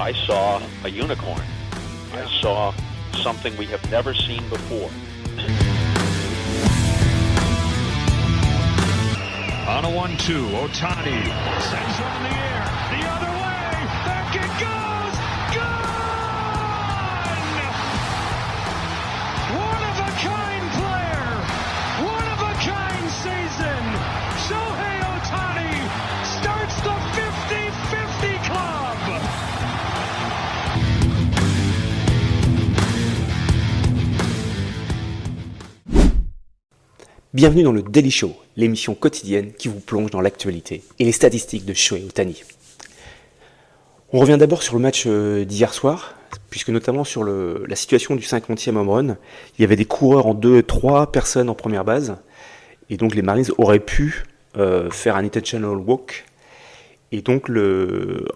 I saw a unicorn. I saw something we have never seen before. On a 1-2, Ohtani sends one in the air, the other way, back it goes, gone! One-of-a-kind player, one-of-a-kind season. Shohei Ohtani starts the 50-50 club. Bienvenue dans le Daily Show, l'émission quotidienne qui vous plonge dans l'actualité et les statistiques de Shohei Ohtani. On revient d'abord sur le match d'hier soir, puisque notamment sur la situation du 50e home run, il y avait des coureurs en 2-3 personnes en première base, et donc les Marlins auraient pu faire un intentional walk. Et donc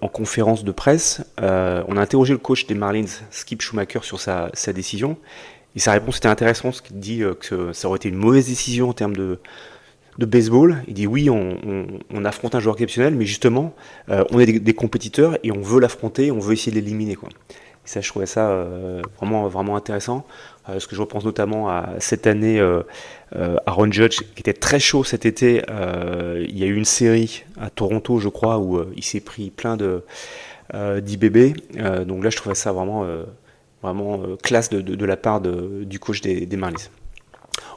en conférence de presse, on a interrogé le coach des Marlins, Skip Schumaker, sur sa décision. Et sa réponse était intéressante, parce qu'il dit que ça aurait été une mauvaise décision en termes de baseball. Il dit oui, on affronte un joueur exceptionnel, mais justement, on est des compétiteurs et on veut l'affronter, on veut essayer de l'éliminer, quoi. Et ça, je trouvais ça vraiment, vraiment intéressant. Parce que je repense notamment à cette année Aaron Judge, qui était très chaud cet été. Il y a eu une série à Toronto, je crois, où il s'est pris plein d'IBB. Donc là, je trouvais ça vraiment classe de la part du coach des Marlins.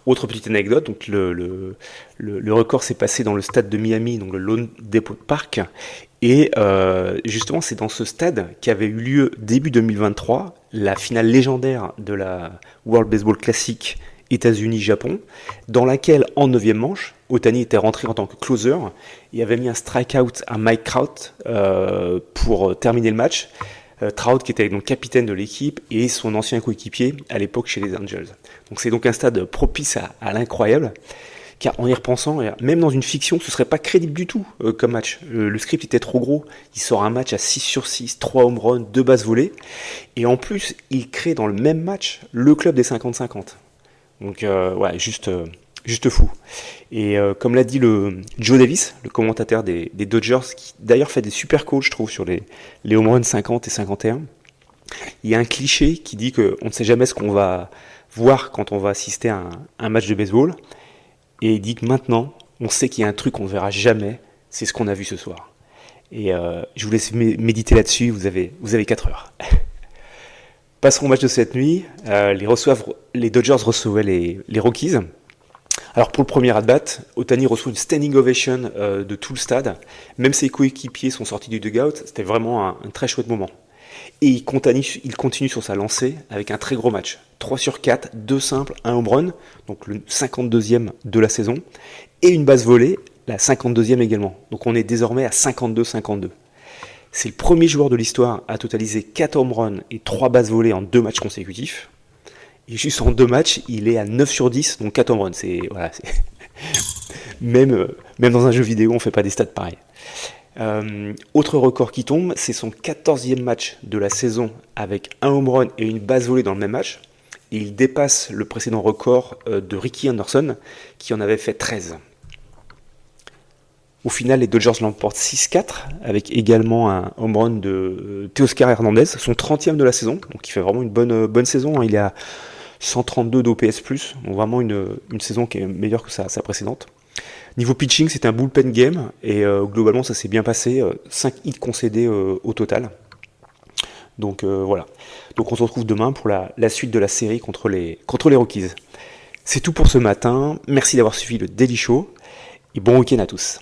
Autre petite anecdote, donc le record s'est passé dans le stade de Miami, donc le Lone Depot Park, et justement c'est dans ce stade qu'avait eu lieu début 2023 la finale légendaire de la World Baseball Classic États-Unis-Japon, dans laquelle en 9e manche, Ohtani était rentré en tant que closer et avait mis un strikeout à Mike Trout pour terminer le match. Trout qui était donc capitaine de l'équipe et son ancien coéquipier à l'époque chez les Angels. Donc c'est donc un stade propice à l'incroyable, car en y repensant, même dans une fiction, ce serait pas crédible du tout comme match. Le script était trop gros, il sort un match à 6/6, 3 home runs, 2 bases volées, et en plus il crée dans le même match le club des 50-50. Donc ouais, juste fou. Et comme l'a dit le Joe Davis, le commentateur des Dodgers, qui d'ailleurs fait des super calls, je trouve, sur les home runs 50 et 51, il y a un cliché qui dit qu'on ne sait jamais ce qu'on va voir quand on va assister à un match de baseball. Et il dit que maintenant, on sait qu'il y a un truc qu'on ne verra jamais, c'est ce qu'on a vu ce soir. Et je vous laisse méditer là-dessus, vous avez 4 heures. Passons au match de cette nuit. Les Dodgers recevaient les Rockies. Alors pour le premier at-bat, Ohtani reçoit une standing ovation de tout le stade. Même ses coéquipiers sont sortis du dugout. C'était vraiment un très chouette moment. Et il continue sur sa lancée avec un très gros match. 3/4, 2 simples, 1 home run, donc le 52e de la saison, et une base volée, la 52e également. Donc on est désormais à 52-52. C'est le premier joueur de l'histoire à totaliser 4 home runs et 3 bases volées en 2 matchs consécutifs. Et juste en 2 matchs, il est à 9/10, donc 4 home runs. Même dans un jeu vidéo, on ne fait pas des stats pareils. Autre record qui tombe, c'est son 14e match de la saison avec un home run et une base volée dans le même match. Et il dépasse le précédent record de Ricky Anderson, qui en avait fait 13. Au final, les Dodgers l'emportent 6-4, avec également un home run de Teoscar Hernandez, son 30e de la saison. Donc il fait vraiment une bonne saison, hein. Il est à 132 d'OPS+, donc vraiment une saison qui est meilleure que sa précédente. Niveau pitching, c'était un bullpen game, et globalement ça s'est bien passé, 5 hits concédés au total. Donc voilà. Donc on se retrouve demain pour la suite de la série contre les Rockies. C'est tout pour ce matin, merci d'avoir suivi le Daily Show, et bon week-end à tous.